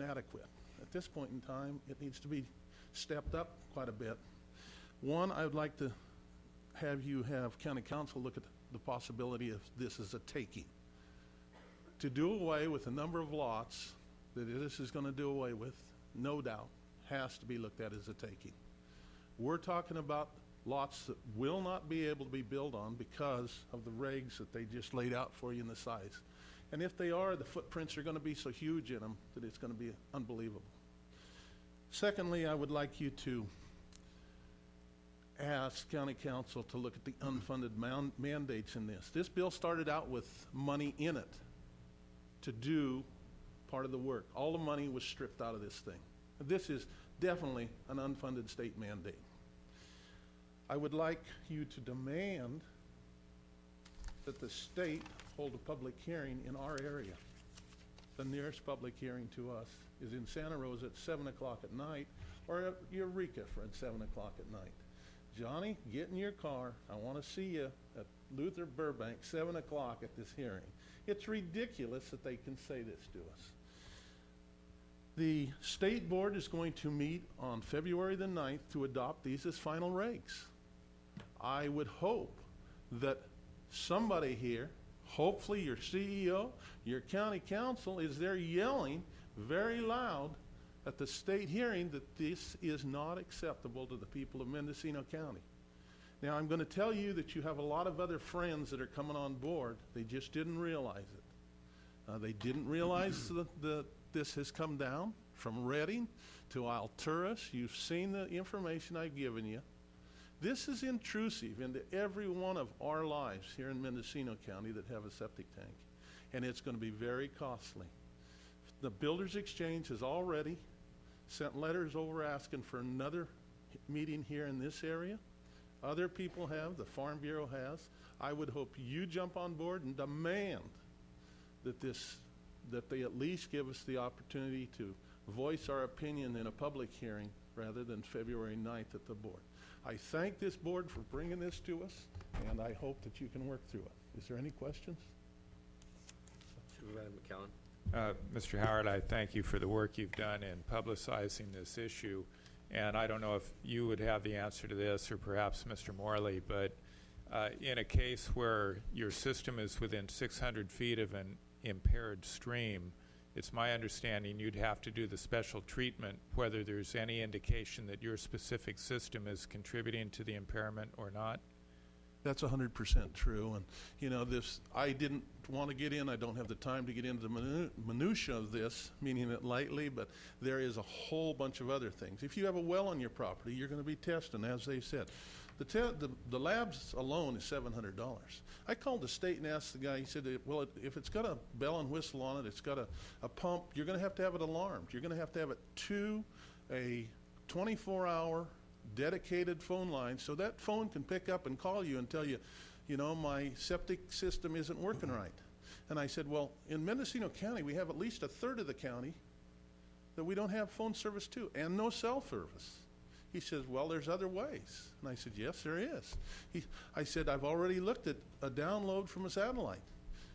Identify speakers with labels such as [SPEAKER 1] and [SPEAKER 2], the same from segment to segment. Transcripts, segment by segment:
[SPEAKER 1] inadequate. At this point in time, it needs to be stepped up quite a bit. One, I would like to have you have county council look at the possibility of this as a taking. To do away with a number of lots that this is going to do away with, no doubt, has to be looked at as a taking. We're talking about lots that will not be able to be built on because of the regs that they just laid out for you in the size. And if they are, the footprints are going to be so huge in them that it's going to be unbelievable. Secondly, I would like you to ask county council to look at the unfunded mandates in this. This bill started out with money in it to do part of the work. All the money was stripped out of this thing. This is definitely an unfunded state mandate. I would like you to demand that the state hold a public hearing in our area. The nearest public hearing to us is in Santa Rosa at 7 o'clock at night, or at Eureka at 7 o'clock at night. Johnny, get in your car. I want to see you at Luther Burbank, 7 o'clock at this hearing. It's ridiculous that they can say this to us. The state board is going to meet on February the 9th to adopt these as final regs. I would hope that somebody here, hopefully your CEO, your county council, is there yelling very loud at the state hearing that this is not acceptable to the people of Mendocino County. Now, I'm going to tell you that you have a lot of other friends that are coming on board. They just didn't realize it. They didn't realize that this has come down from Redding to Alturas. You've seen the information I've given you. This is intrusive into every one of our lives here in Mendocino County that have a septic tank, and it's going to be very costly. The Builders Exchange has already sent letters over asking for another meeting here in this area. Other people have, the Farm Bureau has. I would hope you jump on board and demand that they at least give us the opportunity to voice our opinion in a public hearing rather than February 9th at the board. I thank this board for bringing this to us, and I hope that you can work through it. Is there any questions?
[SPEAKER 2] Supervisor McCallum.
[SPEAKER 3] Mr. Howard, I thank you for the work you've done in publicizing this issue. And I don't know if you would have the answer to this, or perhaps Mr. Morley, but in a case where your system is within 600 feet of an impaired stream, it's my understanding you'd have to do the special treatment whether there's any indication that your specific system is contributing to the impairment or not.
[SPEAKER 1] That's 100% true, and you know, I didn't want to get in. I don't have the time to get into the minutia of this, meaning it lightly, but there is a whole bunch of other things. If you have a well on your property, you're going to be testing, as they said. The labs alone is $700. I called the state and asked the guy. He said, well, if it's got a bell and whistle on it, it's got a pump, you're going to have it alarmed. You're going to have it to a 24-hour dedicated phone line, so that phone can pick up and call you and tell you, you know, my septic system isn't working right. And I said, well, in Mendocino County, we have at least a third of the county that we don't have phone service to, and no cell service. He says, well, there's other ways. And I said, yes, there is. I said, I've already looked at a download from a satellite.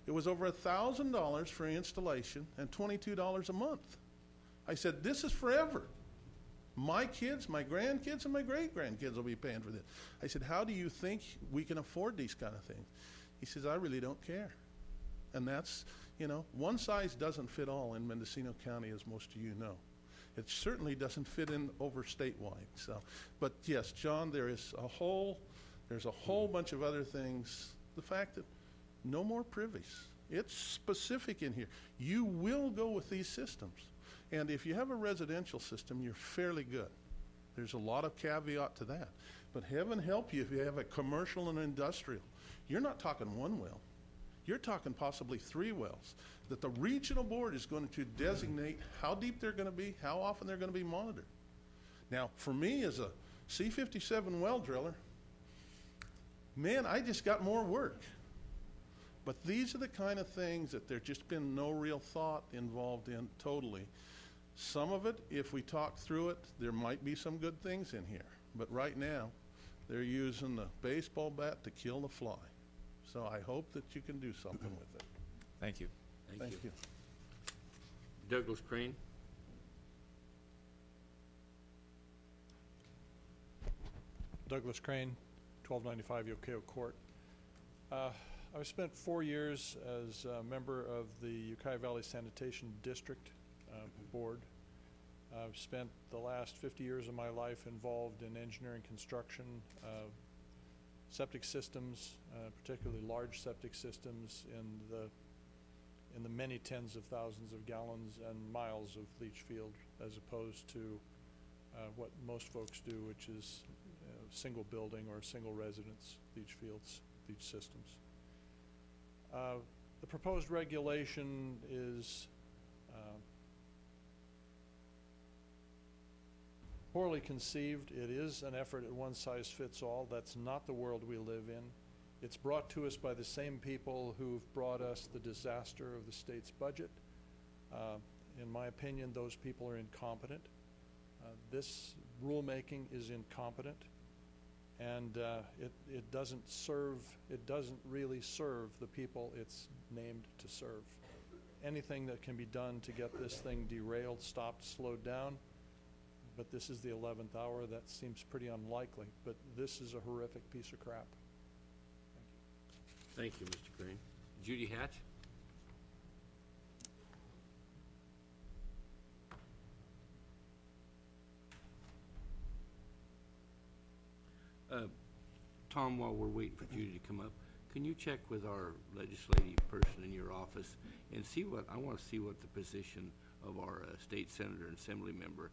[SPEAKER 1] It was over $1,000 for installation and $22 a month. I said, this is forever. My kids, my grandkids, and my great-grandkids will be paying for this. I said, how do you think we can afford these kind of things? He says, I really don't care. And that's, you know, one size doesn't fit all in Mendocino County, as most of you know. It certainly doesn't fit in over statewide. So, but yes, John, there's a whole bunch of other things. The fact that no more privies. It's specific in here. You will go with these systems. And if you have a residential system, you're fairly good. There's a lot of caveat to that. But heaven help you if you have a commercial and industrial. You're not talking one well. You're talking possibly 3 wells that the regional board is going to designate how deep they're going to be, how often they're going to be monitored. Now, for me as a C-57 well driller, man, I just got more work. But these are the kind of things that there's just been no real thought involved in totally. Some of it, if we talk through it, there might be some good things in here. But right now, they're using the baseball bat to kill the fly. So I hope that you can do something with it.
[SPEAKER 3] Thank you.
[SPEAKER 2] Thank you.
[SPEAKER 1] you.
[SPEAKER 2] Douglas Crane. Douglas Crane, 1295 Yokeo Court. I've spent 4 years as a member of the Ukiah Valley Sanitation District Board. I've spent the last 50 years of my life involved in engineering construction, septic systems, particularly large septic systems in the many tens of thousands of gallons and miles of leach field, as opposed to what most folks do, which is single building or single residence leach fields, leach systems. The proposed regulation is poorly conceived. It is an effort at one size fits all. That's not the world we live in. It's brought to us by the same people who've brought us the disaster of the state's budget. In my opinion, those people are incompetent. This rulemaking is incompetent, and it doesn't really serve the people it's named to serve. Anything that can be done to get this thing derailed, stopped, slowed down, but this is the 11th hour. That seems pretty unlikely, but this is a horrific piece of crap.
[SPEAKER 4] Thank you, Mr. Crane. Judy Hatch? Tom, while we're waiting for Judy to come up, can you check with our legislative person in your office and see what, I want to see what the position of our state senator and assembly member.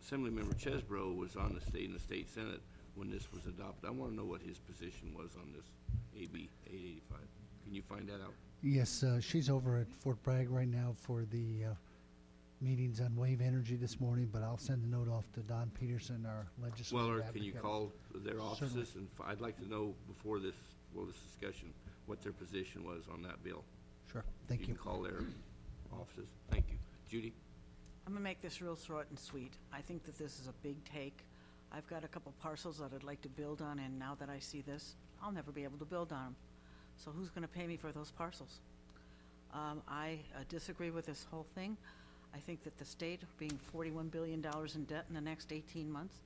[SPEAKER 4] Assemblymember Chesbro was on in the state senate when this was adopted. I want to know what his position was on this AB 885. Can you find that out?
[SPEAKER 5] Yes, she's over at Fort Bragg right now for the meetings on wave energy this morning, but I'll send a note off to Don Peterson, our legislative
[SPEAKER 4] Well, or
[SPEAKER 5] advocate.
[SPEAKER 4] can you call their offices?
[SPEAKER 5] Certainly.
[SPEAKER 4] And I'd like to know before this discussion what their position was on that bill.
[SPEAKER 5] Sure, thank you.
[SPEAKER 4] You can call their offices. Thank you. Judy?
[SPEAKER 6] I'm gonna make this real short and sweet. I think that this is a big take. I've got a couple parcels that I'd like to build on, and now that I see this, I'll never be able to build on them. So who's gonna pay me for those parcels? I disagree with this whole thing. I think that the state, being $41 billion in debt in the next 18 months,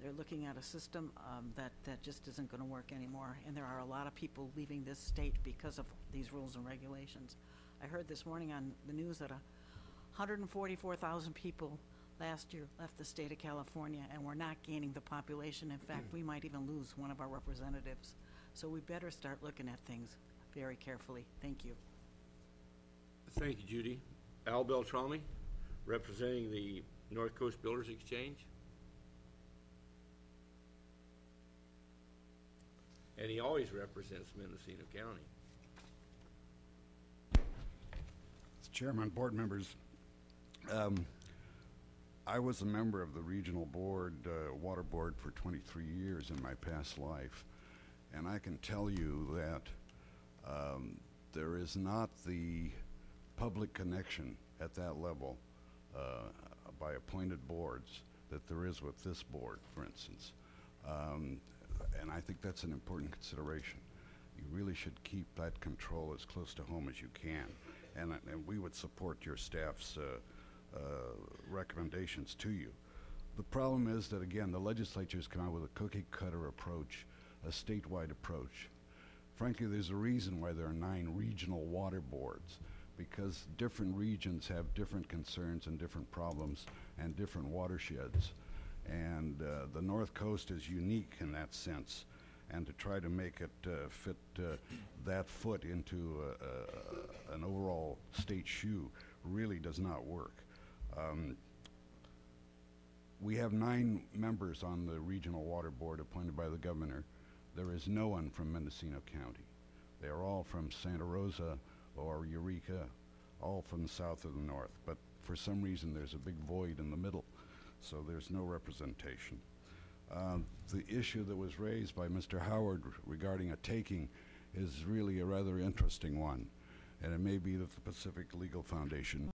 [SPEAKER 6] they're looking at a system that just isn't gonna work anymore. And there are a lot of people leaving this state because of these rules and regulations. I heard this morning on the news that 144,000 people last year left the state of California, and we're not gaining the population. In fact, we might even lose one of our representatives. So we better start looking at things very carefully. Thank you.
[SPEAKER 4] Thank you, Judy. Al Beltrami, representing the North Coast Builders Exchange. And he always represents Mendocino County.
[SPEAKER 7] Mr. Chairman, board members, I was a member of the regional board, water board, for 23 years in my past life, and I can tell you that there is not the public connection at that level by appointed boards that there is with this board, for instance. And I think that's an important consideration. You really should keep that control as close to home as you can. And we would support your staff's recommendations to you. The problem is that, again, the legislature's come out with a cookie-cutter approach, a statewide approach. Frankly, there's a reason why there are 9 regional water boards, because different regions have different concerns and different problems and different watersheds. And the North Coast is unique in that sense. And to try to make it fit that foot into an overall state shoe really does not work. We have 9 members on the Regional Water Board appointed by the governor. There is no one from Mendocino County. They are all from Santa Rosa or Eureka, all from the south or the north. But for some reason, there's a big void in the middle, so there's no representation. The issue that was raised by Mr. Howard regarding a taking is really a rather interesting one, and it may be that the Pacific Legal Foundation